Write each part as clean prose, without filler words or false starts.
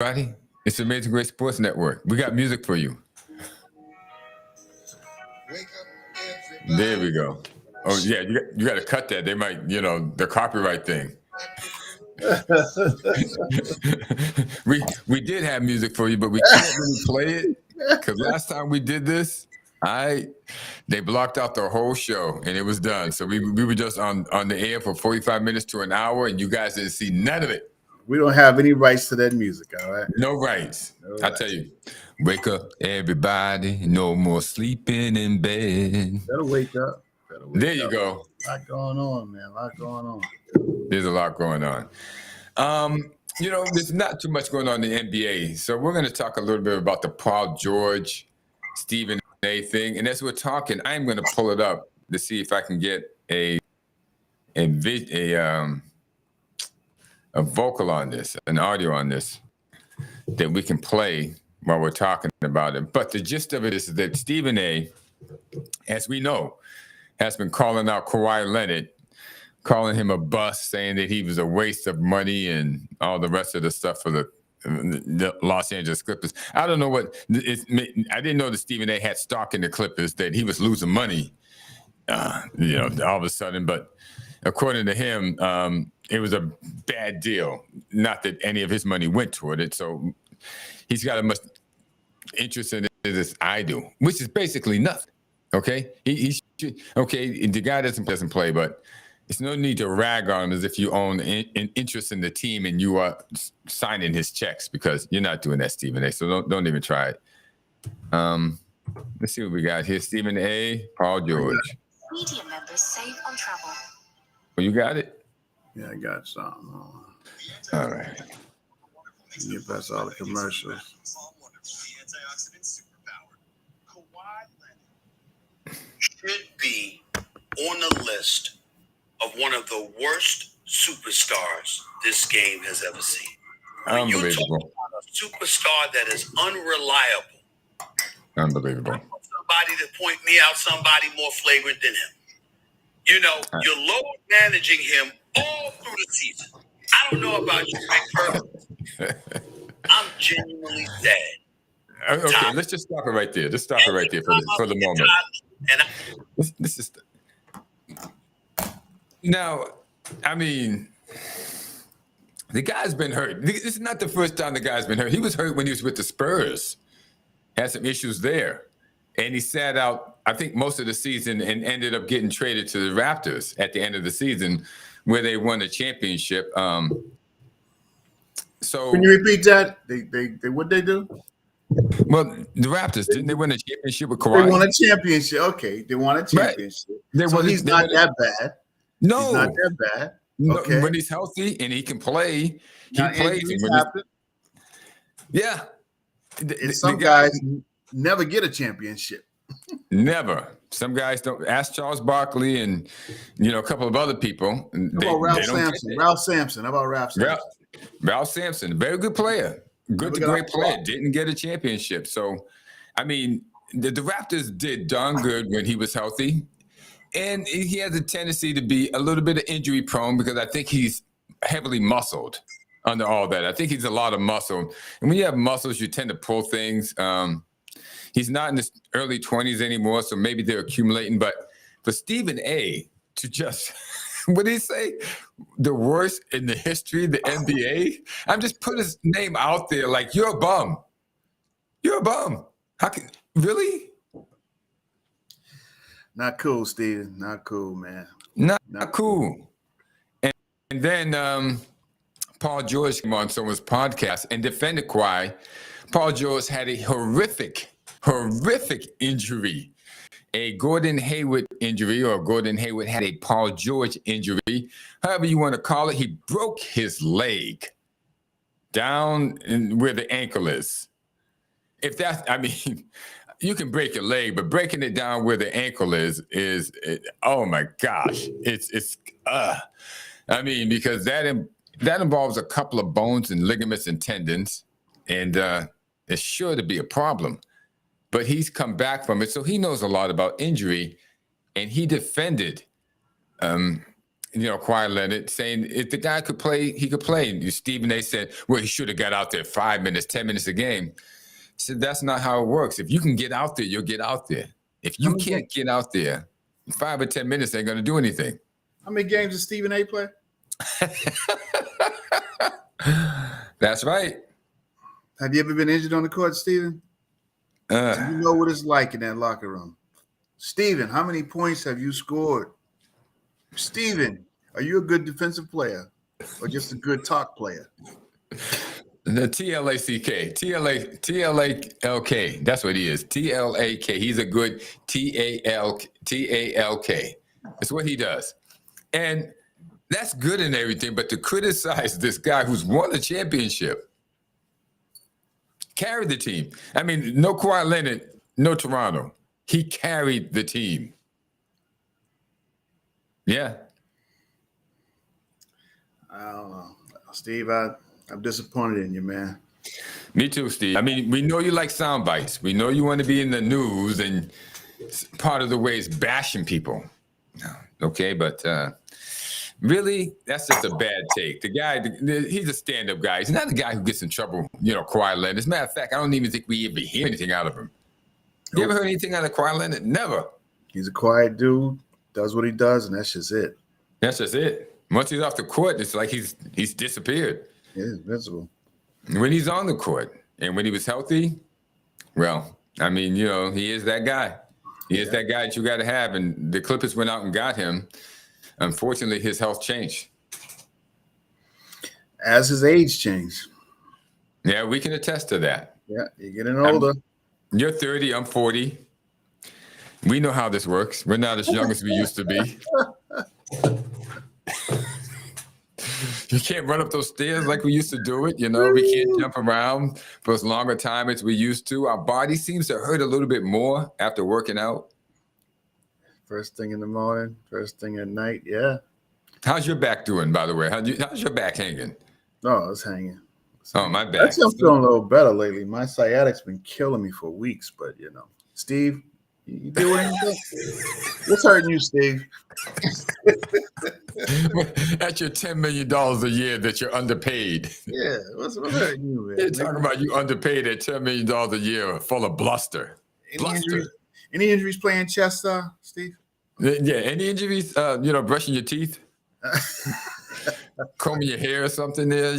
everybody. It's Amazing Grace Sports Network. We got music for you. There we go. Oh yeah, you got to cut that. They might, the copyright thing. we did have music for you, but we can't really play it because last time we did this, they blocked out the whole show and it was done. So we were just on the air for 45 minutes to an hour, and you guys didn't see none of it. We don't have any rights to that music, all right? No rights. I tell you, wake up, everybody. No more sleeping in bed. Better wake up. There you go. A lot going on, man. A lot going on. There's a lot going on. There's not too much going on in the NBA. So we're going to talk a little bit about the Paul George, Stephen A thing. And as we're talking, I'm going to pull it up to see if I can get a vocal on this, an audio on this that we can play while we're talking about it. But the gist of it is that Stephen A, as we know, has been calling out Kawhi Leonard, calling him a bust, saying that he was a waste of money and all the rest of the stuff for the Los Angeles Clippers. I don't know what I didn't know that Stephen A had stock in the Clippers, that he was losing money, all of a sudden. But according to him, it was a bad deal. Not that any of his money went toward it. So he's got as much interest in it as I do, which is basically nothing. Okay, he should, okay. The guy doesn't play, but it's no need to rag on him as if you own an interest in the team and you are signing his checks, because you're not doing that, Stephen A. So don't even try it. Let's see what we got here. Stephen A, Paul George. Media members save on travel. Oh, you got it? Yeah, I got something. All right. You pass all the commercials. Should be on the list of one of the worst superstars this game has ever seen. When you talk about a superstar that is unreliable, unbelievable. Somebody to point me out, somebody more flagrant than him. You're load managing him all through the season. I don't know about you, Rick. I'm genuinely sad. Okay, let's just stop it right there. Just stop it right there for the moment. This is now. I mean, the guy's been hurt. This is not the first time the guy's been hurt. He was hurt when he was with the Spurs. Had some issues there, and he sat out, I think, most of the season and ended up getting traded to the Raptors at the end of the season, where they won the championship. So can you repeat that? They what they do? Well, the Raptors, didn't they win a championship with Kawhi? They won a championship. Okay, they won a championship. Right. So he's not that bad. No. He's not that bad. Okay. No, when he's healthy and he can play, he plays. Yeah. Some guys never get a championship. Never. Some guys don't. Ask Charles Barkley and, a couple of other people. How about Ralph Sampson? Ralph Sampson. How about Ralph Sampson? Ralph Sampson, very good player. Good to great player. Didn't get a championship. So, I mean, the Raptors did darn good when he was healthy. And he has a tendency to be a little bit of injury prone, because I think he's heavily muscled under all that. I think he's a lot of muscle. And when you have muscles, you tend to pull things. He's not in his early 20s anymore, so maybe they're accumulating. But for Stephen A to just, what did he say? The worst in the history of the NBA? I'm just putting his name out there like, you're a bum. You're a bum. How can, really? Not cool, Steven. Not cool, man. Not cool. And then Paul George came on someone's podcast and defended Kawhi. Paul George had a horrific injury. A Gordon Hayward injury, or Gordon Hayward had a Paul George injury. However you want to call it, he broke his leg down where the ankle is. If that's, I mean, you can break your leg, but breaking it down where the ankle is oh my gosh, I mean, because that involves a couple of bones and ligaments and tendons, and it's sure to be a problem. But he's come back from it, so he knows a lot about injury, and he defended Kawhi Leonard, saying if the guy could play, he could play. And Stephen A. said, well, he should have got out there 5 minutes, 10 minutes a game. He said, that's not how it works. If you can get out there, you'll get out there. If you can't get out there, 5 or 10 minutes ain't going to do anything. How many games does Stephen A. play? That's right. Have you ever been injured on the court, Stephen? Do you know what it's like in that locker room? Stephen, how many points have you scored? Stephen, are you a good defensive player or just a good talk player? The TLACK, TLALK. That's what he is. TLAK. He's a good TALK. That's what he does. And that's good and everything, but to criticize this guy who's won a championship, carried the team. I mean, no Kawhi Leonard, no Toronto. He carried the team. Yeah. I don't know. Steve, I'm disappointed in you, man. Me too, Steve. I mean, we know you like sound bites. We know you want to be in the news, and part of the way is bashing people. Okay, but really, that's just a bad take. The guy, he's a stand-up guy. He's not a guy who gets in trouble, Kawhi Leonard. As a matter of fact, I don't even think we ever hear anything out of him. You ever heard anything out of Kawhi Leonard? Never. He's a quiet dude, does what he does, and that's just it. That's just it. Once he's off the court, it's like he's disappeared. Yeah, invincible. When he's on the court and when he was healthy, well, I mean, he is that guy. He is that guy that you got to have. And the Clippers went out and got him. Unfortunately, his health changed. As his age changed. Yeah, we can attest to that. Yeah, you're getting older. You're 30, I'm 40. We know how this works. We're not as young as we used to be. You can't run up those stairs like we used to do it. We can't jump around for as long a time as we used to. Our body seems to hurt a little bit more after working out. First thing in the morning, first thing at night, yeah. How's your back doing, by the way? How's your back hanging? Oh, it's hanging. Oh, my back. Actually, I'm feeling a little better lately. My sciatic's been killing me for weeks, but Steve, you doing anything? What's hurting you, Steve? That's your $10 million a year that you're underpaid. Yeah, what's hurting you, man? You're talking about you underpaid at $10 million a year, full of bluster. Any injuries playing chess, Steve? Yeah, any injuries? Brushing your teeth, combing your hair or something there.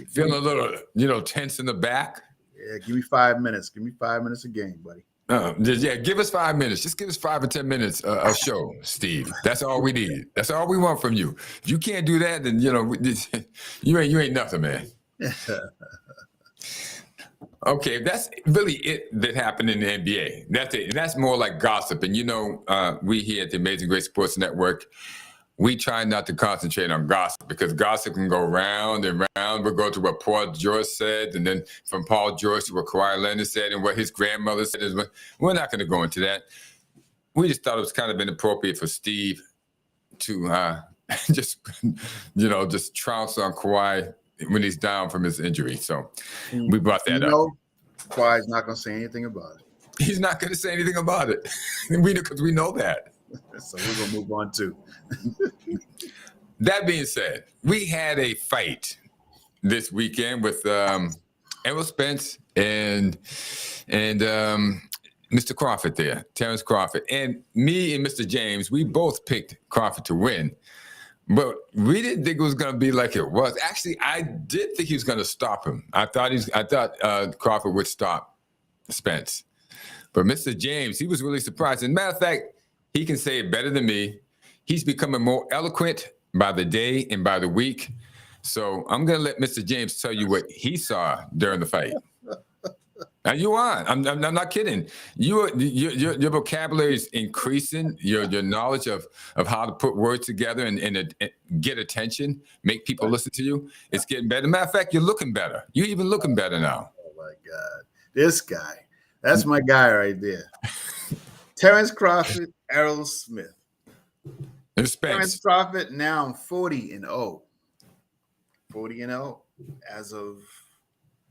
Feeling a little, tense in the back. Yeah, give me 5 minutes. Give me 5 minutes a game, buddy. Give us 5 minutes. Just give us 5 or 10 minutes a show, Steve. That's all we need. That's all we want from you. If you can't do that, then you ain't nothing, man. Okay, that's really it that happened in the NBA. That's it. That's more like gossip. And we here at the Amazing Grace Sports Network, we try not to concentrate on gossip because gossip can go round and round. We'll go to what Paul George said, and then from Paul George to what Kawhi Leonard said, and what his grandmother said. We're not going to go into that. We just thought it was kind of inappropriate for Steve to just trounce on Kawhi when he's down from his injury. So we brought that up. Kawhi's not going to say anything about it. He's not going to say anything about it. Because we know that. So we're going to move on too. That being said, we had a fight this weekend with Errol Spence and Mr. Crawford there, Terrence Crawford. And me and Mr. James, we both picked Crawford to win. But we didn't think it was going to be like it was. Actually, I did think he was going to stop him. I thought Crawford would stop Spence. But Mr. James, he was really surprised. As a matter of fact, he can say it better than me. He's becoming more eloquent by the day and by the week. So I'm going to let Mr. James tell you what he saw during the fight. Now you are. I'm not kidding. Your vocabulary is increasing. Your knowledge of how to put words together and get attention, make people listen to you. It's getting better. Matter of fact, you're looking better. You're even looking better now. Oh my God, this guy. That's my guy right there. Terrence Crawford, Errol Smith. Terrence Crawford now 40-0. 40-0 as of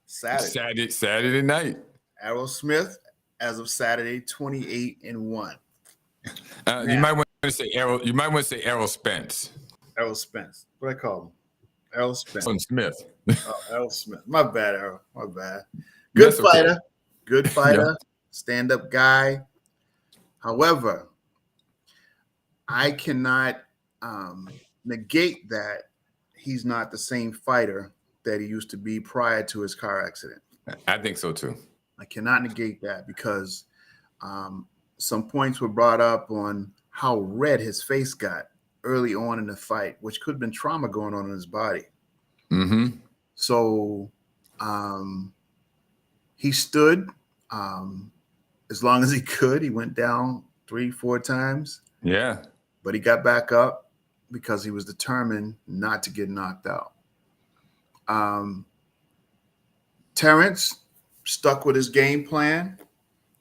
Saturday night. Errol Smith, as of Saturday, 28-1. You might want to say Errol. You might want to say Errol Spence. Errol Spence. What I call him? Errol Spence. Son Smith. Oh, Errol Smith. My bad, Errol. My bad. Good That's fighter. okay. Good fighter. Yeah. Stand-up guy. However, I cannot negate that he's not the same fighter that he used to be prior to his car accident. I think so too. I cannot negate that because some points were brought up on how red his face got early on in the fight, which could have been trauma going on in his body. Mm-hmm. So he stood as long as he could. He went down 3-4 times. Yeah. But he got back up because he was determined not to get knocked out. Terrence stuck with his game plan.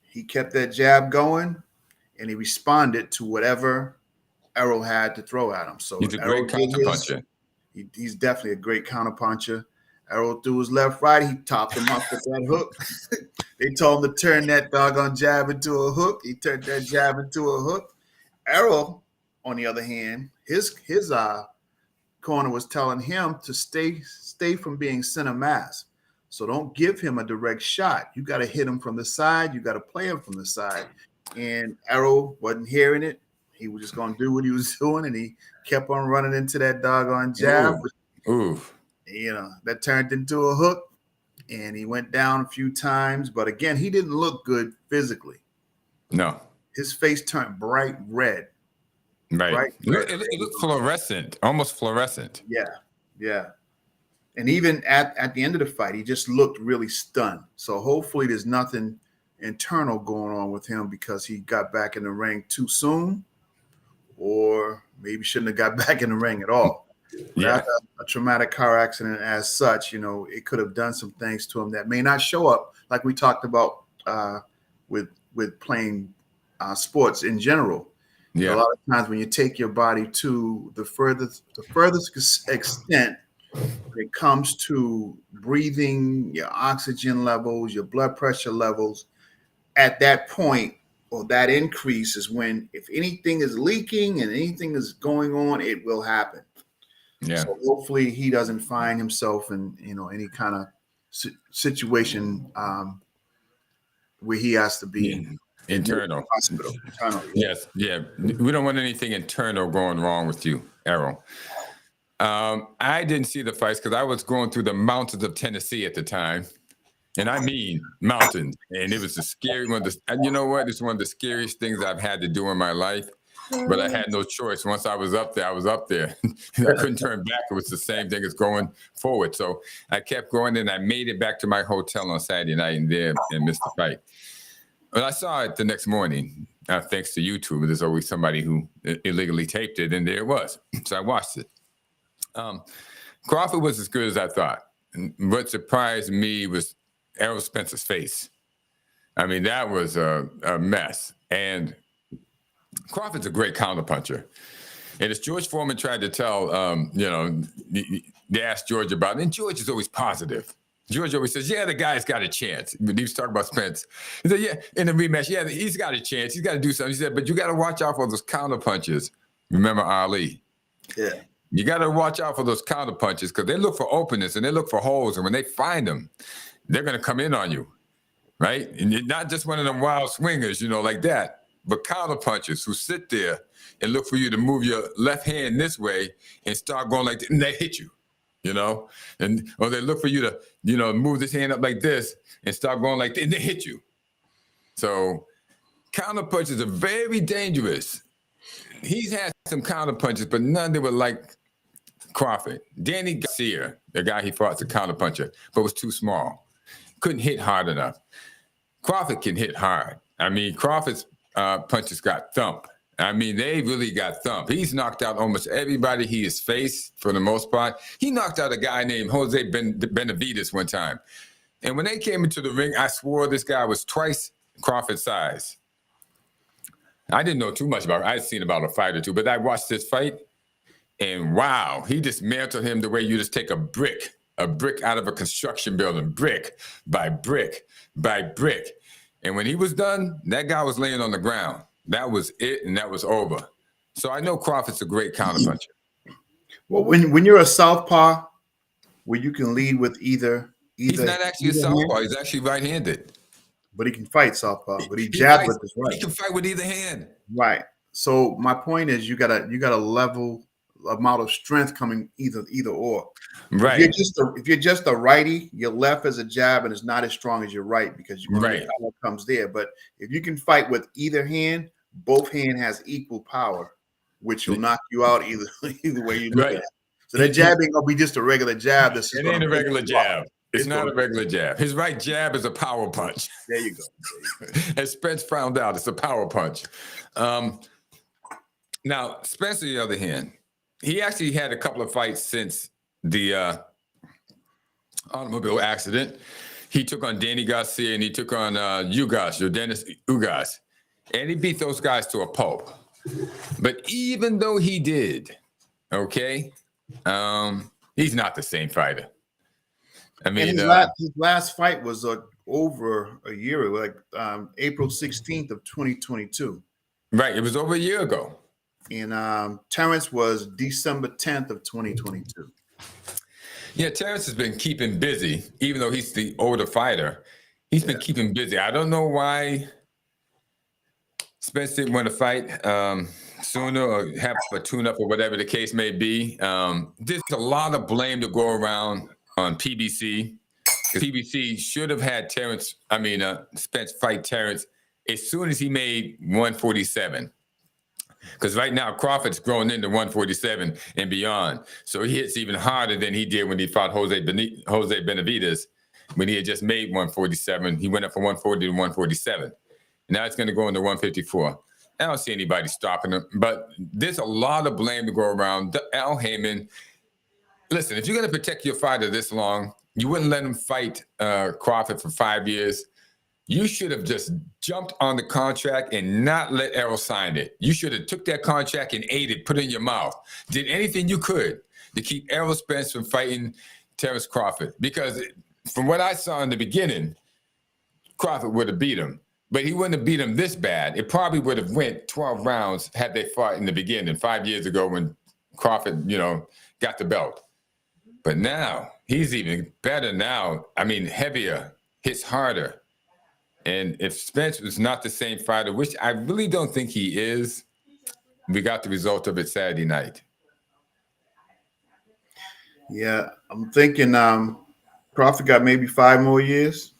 He kept that jab going, and he responded to whatever Errol had to throw at him. So He's a great counterpuncher. He's definitely a great counterpuncher. Errol threw his left, right. He topped him up with that hook. They told him to turn that doggone jab into a hook. He turned that jab into a hook. Errol, on the other hand, his corner was telling him to stay from being center mass. So don't give him a direct shot. You got to hit him from the side. You got to play him from the side. And Errol wasn't hearing it. He was just going to do what he was doing, and he kept on running into that doggone jab. Ooh. You know, that turned into a hook, and he went down a few times. But again, he didn't look good physically. No. His face turned bright red. Right. It looked fluorescent, almost fluorescent. Yeah. And even at the end of the fight, he just looked really stunned. So hopefully there's nothing internal going on with him because he got back in the ring too soon, or maybe shouldn't have got back in the ring at all. Yeah. A traumatic car accident as such, it could have done some things to him that may not show up, like we talked about with playing sports in general. Yeah. A lot of times when you take your body to the furthest extent when it comes to breathing, your oxygen levels, your blood pressure levels, at that point or that increase is when, if anything is leaking and anything is going on, it will happen. Yeah. So hopefully he doesn't find himself in any kind of situation where he has to be internal. Hospital. Internal. Yes. Yeah. We don't want anything internal going wrong with you, Errol. I didn't see the fights because I was going through the mountains of Tennessee at the time. And I mean mountains. And it was a scary one. And you know what? It's one of the scariest things I've had to do in my life. But I had no choice. Once I was up there, I was up there. I couldn't turn back. It was the same thing as going forward. So I kept going, and I made it back to my hotel on Saturday night and there and missed the fight. But I saw it the next morning, thanks to YouTube. There's always somebody who illegally taped it, and there it was. So I watched it. Crawford was as good as I thought. And what surprised me was Errol Spence's face. I mean, that was a mess. And Crawford's a great counterpuncher. And as George Foreman tried to tell, they asked George about it, and George is always positive. George always says, yeah, the guy's got a chance. When he was talking about Spence, he said, yeah, in the rematch, yeah, he's got a chance. He's got to do something. He said, but you got to watch out for those counterpunches. Remember Ali? Yeah. You got to watch out for those counterpunches because they look for openness and they look for holes. And when they find them, they're going to come in on you, right? And you're not just one of them wild swingers, like that, but counterpunchers who sit there and look for you to move your left hand this way and start going like this, and they hit you. Or they look for you to, move this hand up like this and start going like this, and they hit you. So counter punches are very dangerous. He's had some counter punches, but none that were like Crawford. Danny Garcia, the guy he fought, is a counter puncher, but was too small. Couldn't hit hard enough. Crawford can hit hard. I mean, Crawford's punches got thump. I mean, they really got thumped. He's knocked out almost everybody he has faced for the most part. He knocked out a guy named Jose Benavides one time. And when they came into the ring, I swore this guy was twice Crawford's size. I didn't know too much about it. I'd seen about a fight or two, but I watched this fight, and wow, he dismantled him the way you just take a brick out of a construction building, brick by brick by brick. And when he was done, that guy was laying on the ground. That was it, and that was over. So I know Crawford's a great counterpuncher. Well, when you're a southpaw, where you can lead with either He's not actually a either southpaw. hand, He's actually right-handed. but he can fight southpaw. But he He jabs fights. with his He right. can fight with either hand. Right. So my point is, you got a level amount of strength coming either or. Right. If you're just a righty, your left is a jab and it's not as strong as your right because your power comes there. But if you can fight with either hand, both hand has equal power, which will knock you out either way you look at it. So that jab ain't gonna be just a regular jab. It ain't a regular jab. It's not a regular jab. His right jab is a power punch. There you go. As Spence found out, it's a power punch. Now, Spence, on the other hand, he actually had a couple of fights since the automobile accident. He took on Danny Garcia and he took on Dennis Ugas. And he beat those guys to a pulp. But even though he did, he's not the same fighter. I mean, his last fight was over a year ago, like April 16th of 2022. Right, it was over a year ago. And Terrence was December 10th of 2022. Yeah, Terrence has been keeping busy, even though he's the older fighter. He's been keeping busy. I don't know why Spence didn't want to fight sooner or have a tune-up or whatever the case may be. There's a lot of blame to go around on PBC. PBC should have had Spence fight Terrence as soon as he made 147. Because right now Crawford's grown into 147 and beyond. So he hits even harder than he did when he fought Jose Benavidez when he had just made 147. He went up from 140 to 147. Now it's going to go into 154. I don't see anybody stopping him, but there's a lot of blame to go around. Al Heyman, listen, if you're going to protect your fighter this long, you wouldn't let him fight Crawford for 5 years. You should have just jumped on the contract and not let Errol sign it. You should have took that contract and ate it, put it in your mouth. Did anything you could to keep Errol Spence from fighting Terrence Crawford. Because from what I saw in the beginning, Crawford would have beat him. But he wouldn't have beat him this bad. It probably would have went 12 rounds had they fought in the beginning 5 years ago when Crawford, got the belt. But now, he's even better now. I mean, heavier, hits harder. And if Spence was not the same fighter, which I really don't think he is, we got the result of it Saturday night. Yeah, I'm thinking Crawford got maybe 5 more years.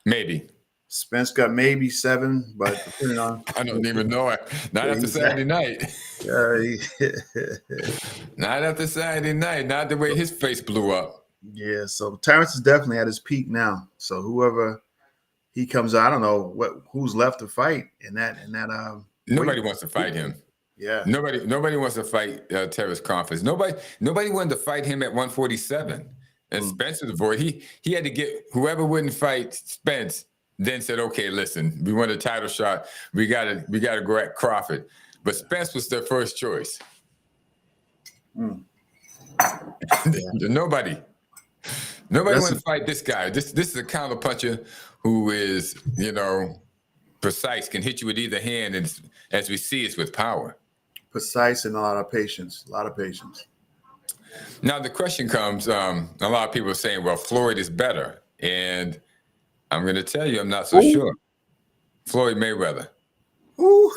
Maybe. Spence got maybe 7, but depending on I don't even know it. Not after Saturday night. Not after Saturday night. Not the way his face blew up. Yeah, so Terrence is definitely at his peak now. So whoever he comes out, I don't know who's left to fight in that. Nobody wants to fight him. Yeah. Nobody wants to fight Terrence Crawford. Nobody wanted to fight him at 147. And Spencer's avoid. He had to get whoever wouldn't fight Spence. Then said, okay, listen, we want a title shot. We gotta go at Crawford. But Spence was their first choice. Nobody wants to fight this guy. This is a counterpuncher who is, precise, can hit you with either hand, and as we see, it's with power. Precise and a lot of patience. Now the question comes, a lot of people are saying, well, Floyd is better. And I'm going to tell you, I'm not so sure. Floyd Mayweather. Ooh.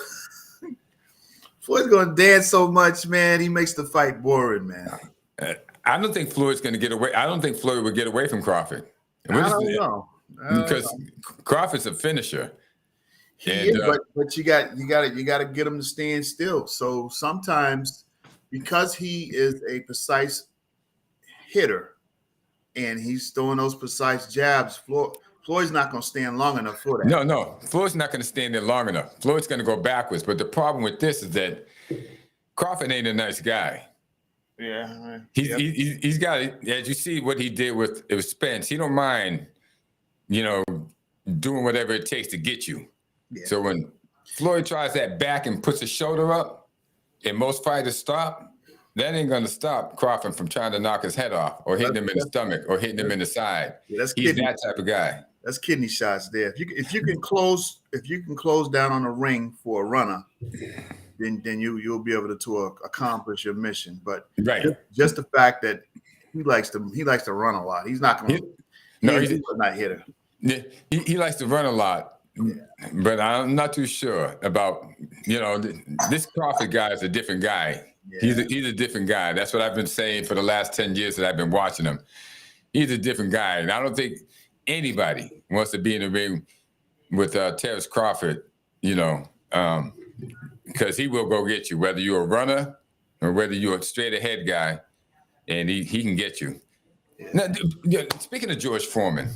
Floyd's going to dance so much, man. He makes the fight boring, man. I don't think Floyd's going to get away. I don't think Floyd would get away from Crawford. I don't know. Because Crawford's a finisher. But you got to get him to stand still. So sometimes, because he is a precise hitter and he's throwing those precise jabs, Floyd's not going to stand long enough for that. No. Floyd's not going to stand there long enough. Floyd's going to go backwards. But the problem with this is that Crawford ain't a nice guy. Yeah. He's got it. As you see what he did with Spence, he don't mind, doing whatever it takes to get you. Yeah. So when Floyd tries that back and puts his shoulder up, and most fighters stop, that ain't going to stop Crawford from trying to knock his head off or hitting him in the stomach or hitting him in the side. Yeah, he's that type of guy. That's kidney shots there. If you can close down on the ring for a runner, then you'll be able to accomplish your mission. But Right. just the fact that he likes to run a lot. He's not going to. He's not hitter. He likes to run a lot, but I'm not too sure about, this Crawford guy is a different guy. Yeah. He's a different guy. That's what I've been saying for the last 10 years that I've been watching him. He's a different guy. And I don't think anybody wants to be in the ring with Terrence Crawford, because he will go get you, whether you're a runner or whether you're a straight ahead guy, and he can get you. Now, speaking of George Foreman,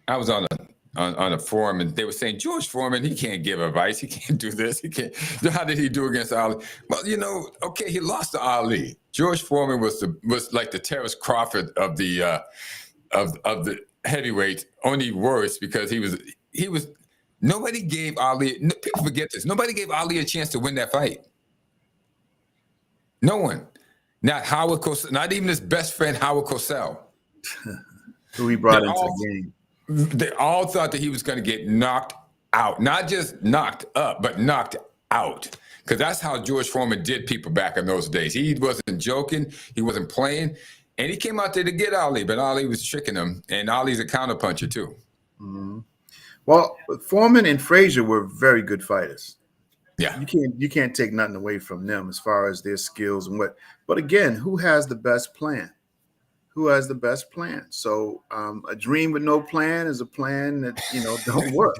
I was on a forum and they were saying George Foreman, he can't give advice, he can't do this, he can't. How did he do against Ali? Well, okay, he lost to Ali. George Foreman was like the Terrence Crawford of the heavyweights, only worse because he was. Nobody gave Ali. People forget this. Nobody gave Ali a chance to win that fight. No one. Not Howard Cosell, not even his best friend Howard Cosell, who he brought into the game. They all thought that he was going to get knocked out, not just knocked up, but knocked out. Because that's how George Foreman did people back in those days. He wasn't joking. He wasn't playing. And he came out there to get Ali, but Ali was tricking him. And Ali's a counterpuncher, too. Mm-hmm. Well, Foreman and Frazier were very good fighters. Yeah. You can't take nothing away from them as far as their skills and what. But again, who has the best plan? Who has the best plan? So a dream with no plan is a plan that, don't work.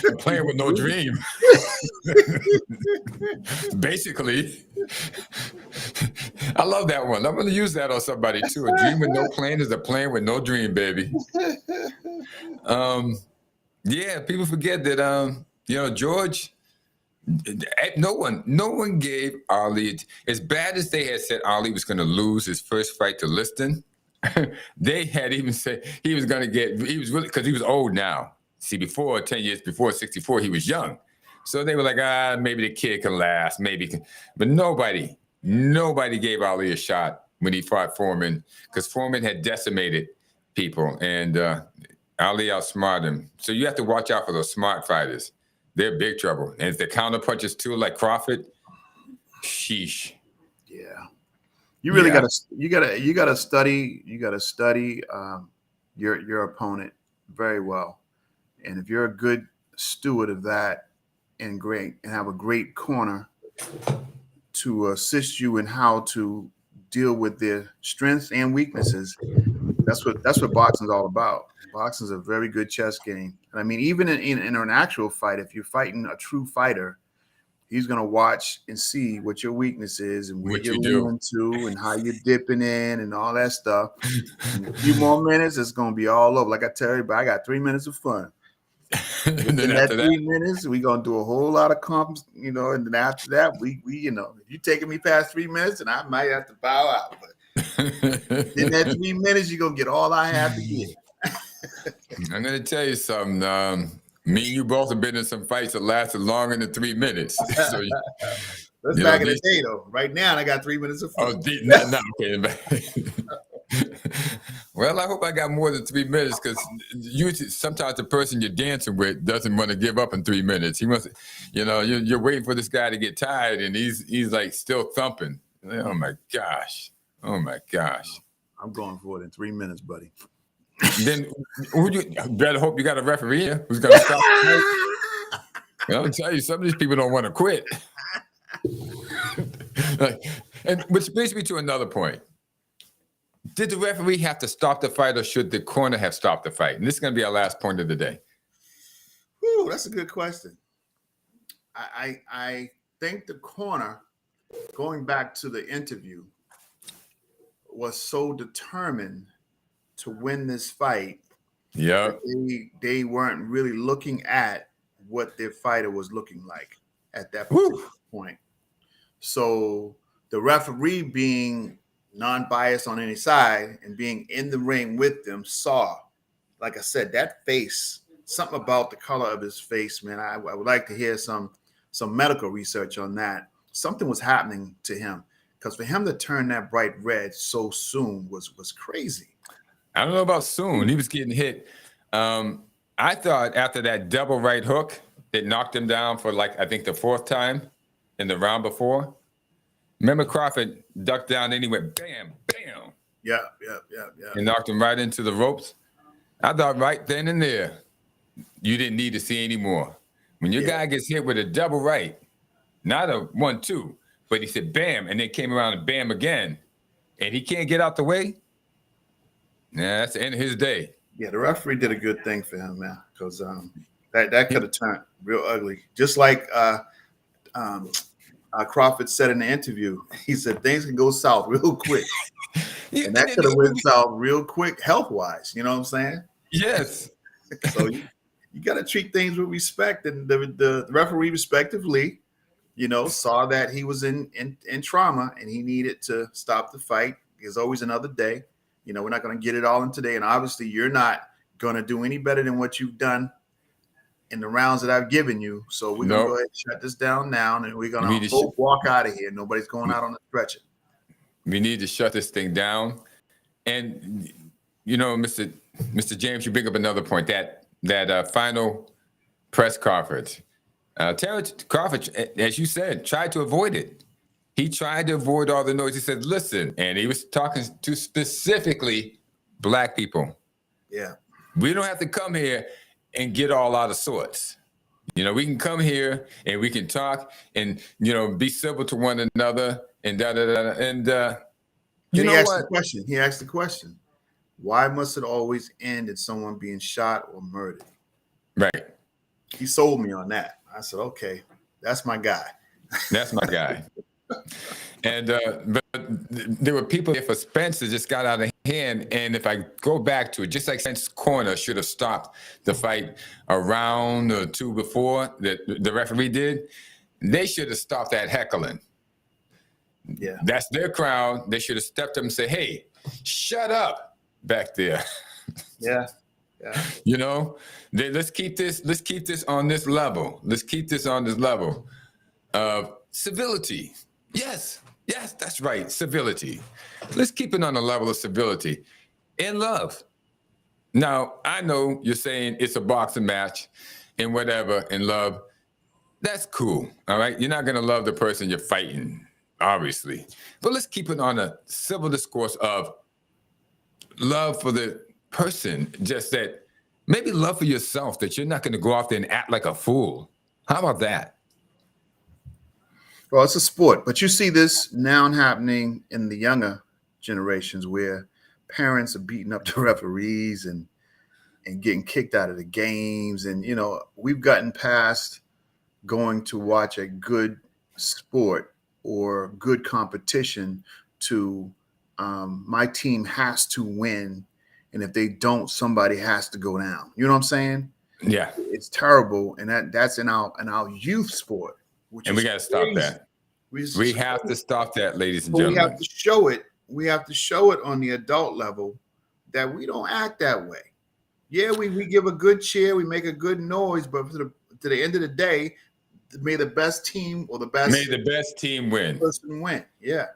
A plan with no dream. Basically. I love that one. I'm going to use that on somebody too. A dream with no plan is a plan with no dream, baby. Yeah, people forget that, George, no one gave Ali, as bad as they had said Ali was going to lose his first fight to Liston. They had even said he was really, because he was old now. See, 10 years before 64, he was young. So they were like, maybe the kid can last, but nobody gave Ali a shot when he fought Foreman, because Foreman had decimated people, and Ali outsmarted him. So you have to watch out for those smart fighters. They're big trouble. And if the counter punches too, like Crawford, sheesh. Yeah. You really gotta study your opponent very well. And if you're a good steward of that and have a great corner to assist you in how to deal with their strengths and weaknesses, that's what boxing's all about. Boxing's a very good chess game. And I mean, even in an actual fight, if you're fighting a true fighter, he's going to watch and see what your weakness is and what you're leaning to and how you're dipping in and all that stuff. In a few more minutes, it's going to be all over. Like I tell everybody, I got 3 minutes of fun. And then after 3 minutes, we're going to do a whole lot of comps, and then after that, we if you're taking me past 3 minutes, and I might have to bow out. But in that 3 minutes, you're going to get all I have to get. I'm going to tell you something. Me and you both have been in some fights that lasted longer than 3 minutes. So, that's back in the day, though. Right now, I got 3 minutes of fun. Okay. Well, I hope I got more than 3 minutes, because sometimes the person you're dancing with doesn't want to give up in 3 minutes. He wants, you're waiting for this guy to get tired, and he's like still thumping. Oh my gosh. I'm going for it in 3 minutes, buddy. Then you better hope you got a referee here who's going to stop. I'll tell you, some of these people don't want to quit. And which brings me to another point. Did the referee have to stop the fight, or should the corner have stopped the fight? And this is going to be our last point of the day. Ooh, that's a good question. I think the corner, going back to the interview, was so determined to win this fight. Yeah, they weren't really looking at what their fighter was looking like at that particular point. So the referee, being non-biased on any side and being in the ring with them, saw, like I said, that face, something about the color of his face, man. I would like to hear some medical research on that. Something was happening to him, because for him to turn that bright red so soon was crazy. I don't know about soon. He was getting hit. I thought after that double right hook that knocked him down for, I think the fourth time, in the round before? Remember Crawford ducked down and he went bam, bam. Yeah. And knocked him right into the ropes. I thought right then and there, you didn't need to see any more. When your guy gets hit with a double right, not a 1-2, but he said bam, and then came around and bam again, and he can't get out the way, that's the end of his day. Yeah, the referee did a good thing for him, man, because that could have turned real ugly. Just like Crawford said in the interview, he said things can go south real quick. And that could have went south real quick health-wise. You know what I'm saying? Yes. So you got to treat things with respect. And the referee respectively, saw that he was in trauma and he needed to stop the fight. There's always another day. We're not going to get it all in today. And obviously you're not going to do any better than what you've done in the rounds that I've given you. So we're going to go ahead and shut this down now. And we're going to both walk out of here. Nobody's going out on a stretcher. We need to shut this thing down. And, Mr. James, you bring up another point, that final press conference. Terrence Crawford, as you said, tried to avoid it. He tried to avoid all the noise. He said, listen, and he was talking to specifically Black people. Yeah. We don't have to come here and get all out of sorts. We can come here and we can talk and, be civil to one another and da-da-da. And he asked the question, why must it always end in someone being shot or murdered? Right. He sold me on that. I said, okay, that's my guy. That's my guy. And but there were people, if Spencer just got out of hand, and if I go back to it, just like Spencer's corner should have stopped the fight a round or two before the referee did, they should have stopped that heckling. Yeah. That's their crowd. They should have stepped up and said, hey, shut up back there. Yeah. Let's keep this on this level. Let's keep this on this level of civility. Yes, that's right. Civility. Let's keep it on the level of civility and love. Now, I know you're saying it's a boxing match and whatever, and love. That's cool. All right. You're not going to love the person you're fighting, obviously. But let's keep it on a civil discourse of love for the person, just that maybe love for yourself, that you're not going to go out there and act like a fool. How about that? Well, it's a sport, but you see this now happening in the younger generations where parents are beating up the referees and getting kicked out of the games. And, we've gotten past going to watch a good sport or good competition to my team has to win. And if they don't, somebody has to go down. You know what I'm saying? Yeah. It's terrible. And that's in our youth sport. And we got to stop that. We have to stop that, ladies and gentlemen. We have to show it. We have to show it on the adult level that we don't act that way. Yeah, we give a good cheer, we make a good noise, but to the end of the day, may the best team win. Person win. Yeah.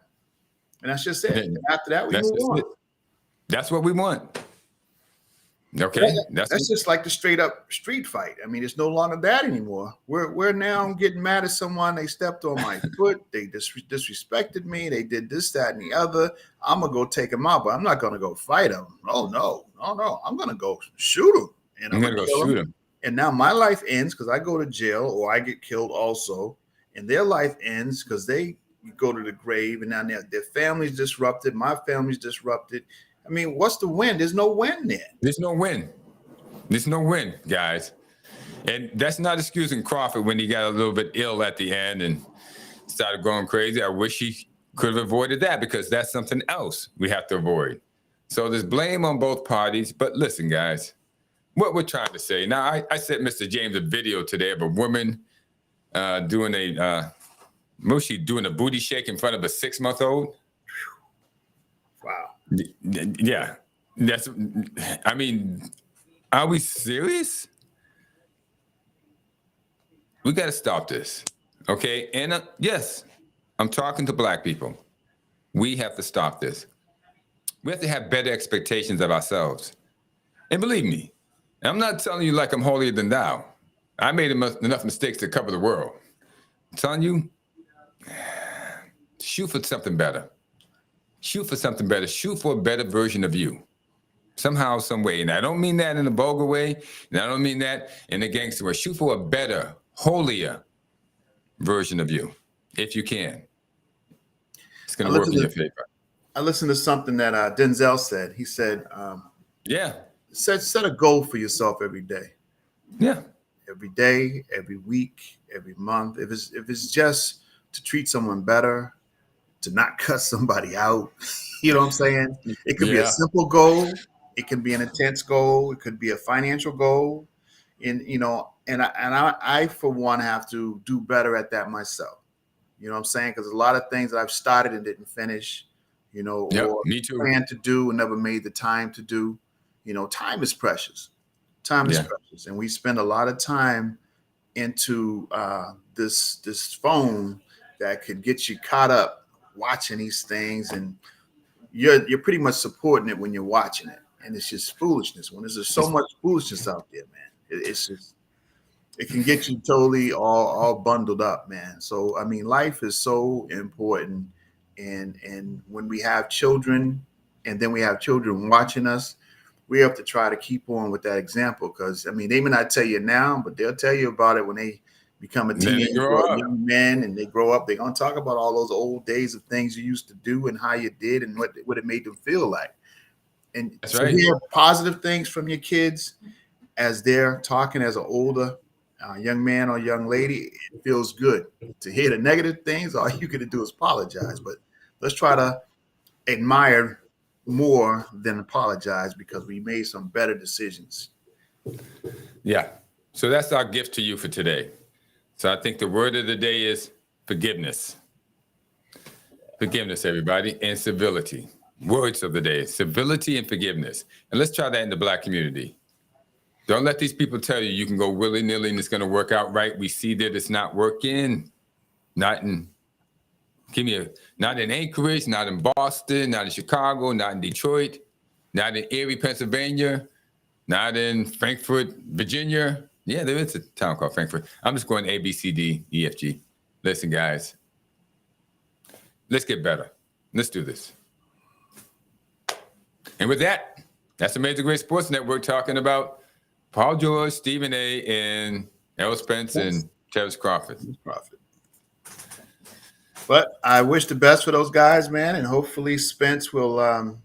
And that's just it. And after that, we move on. That's what we want. Okay. That's just like the straight up street fight. I mean, it's no longer that anymore. We're now getting mad at someone. They stepped on my foot. They disrespected me. They did this, that, and the other. I'm going to go take them out, but I'm not going to go fight them. Oh, no. I'm going to go shoot them. And I'm going to go shoot them. And now my life ends because I go to jail or I get killed also. And their life ends because they go to the grave. And now their family's disrupted. My family's disrupted. I mean, what's the win? There's no win there. There's no win. There's no win, guys. And that's not excusing Crawford when he got a little bit ill at the end and started going crazy. I wish he could have avoided that because that's something else we have to avoid. So there's blame on both parties. But listen, guys, what we're trying to say. Now, I sent Mr. James a video today of a woman doing a booty shake in front of a 6-month-old. Wow. Yeah, are we serious? We got to stop this. Okay. And yes, I'm talking to Black people. We have to stop this. We have to have better expectations of ourselves. And believe me, I'm not telling you like I'm holier than thou. I made enough mistakes to cover the world. I'm telling you, shoot for something better. Shoot for something better. Shoot for a better version of you. Somehow, some way. And I don't mean that in a vulgar way. And I don't mean that in a gangster way. Shoot for a better, holier version of you, if you can. It's going to work in your favor. I listened to something that Denzel said. He said, yeah, set a goal for yourself every day. Yeah. Every day, every week, every month. If it's just to treat someone better, to not cut somebody out, you know what I'm saying? It could be a simple goal. It can be an intense goal. It could be a financial goal. And I for one have to do better at that myself. You know what I'm saying? Because a lot of things that I've started and didn't finish, or me too. planned to do and never made the time to do. Time is precious. Time is precious. And we spend a lot of time into this phone that could get you caught up watching these things, and you're pretty much supporting it when you're watching it. And it's just foolishness. When there's so much foolishness out there, man, it can get you totally all bundled up, man. So, I mean, life is so important. And when we have children and then we have children watching us, we have to try to keep on with that example. Because, I mean, they may not tell you now, but they'll tell you about it when they become a teenager or a young man and they grow up. They're going to talk about all those old days of things you used to do and how you did and what it made them feel like. And to hear positive things from your kids as they're talking as an older young man or young lady, it feels good. To hear the negative things, all you got to do is apologize. But let's try to admire more than apologize, because we made some better decisions. Yeah. So that's our gift to you for today. So I think the word of the day is forgiveness. Forgiveness, everybody, and civility. Words of the day, civility and forgiveness. And let's try that in the Black community. Don't let these people tell you you can go willy-nilly and it's going to work out right. We see that it's not working. Not in Anchorage, not in Boston, not in Chicago, not in Detroit, not in Erie, Pennsylvania, not in Frankfurt, Virginia. Yeah, there is a town called Frankfurt. I'm just going A, B, C, D, E, F, G. Listen, guys, let's get better. Let's do this. And with that, that's the Major Great Sports Network talking about Paul George, Stephen A., and Errol Spence and Terrence Crawford. But I wish the best for those guys, man, and hopefully Spence will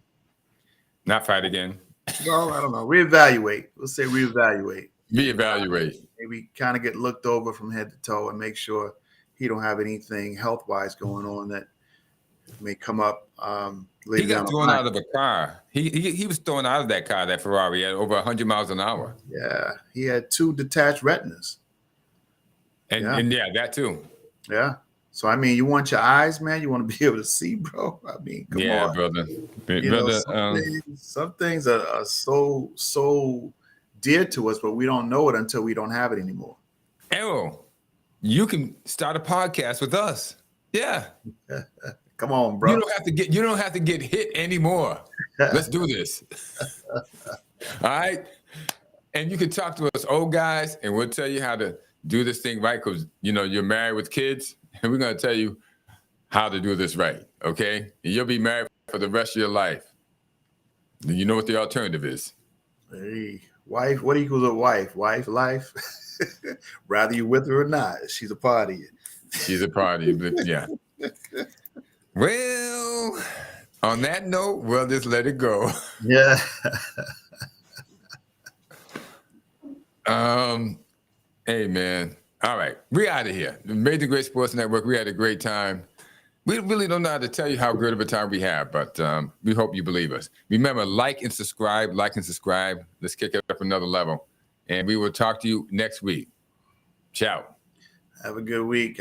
not fight again. Well, I don't know. Reevaluate. Let's say reevaluate. Maybe kind of get looked over from head to toe and make sure he don't have anything health-wise going on that may come up. He got thrown out of a car. He was thrown out of that car, that Ferrari, at over 100 miles an hour. Yeah, he had 2 detached retinas. And that too. Yeah. So, I mean, you want your eyes, man. You want to be able to see, bro. I mean, come on. Yeah, brother. Some things are so dear to us, but we don't know it until we don't have it anymore. Errol, you can start a podcast with us. Yeah. Come on, bro. You don't have to get hit anymore. Let's do this. All right. And you can talk to us old guys, and we'll tell you how to do this thing right, because you're married with kids, and we're going to tell you how to do this right. Okay? And you'll be married for the rest of your life. And you know what the alternative is. Hey, wife, what equals a wife? Wife, life. Rather you with her or not, she's a part of you. She's a part of you, yeah. Well, on that note, we'll just let it go. Yeah. Hey, man. All right. We're out of here. The Major Great Sports Network, we had a great time. We really don't know how to tell you how good of a time we have, but we hope you believe us. Remember, like and subscribe. Let's kick it up another level. And we will talk to you next week. Ciao. Have a good week.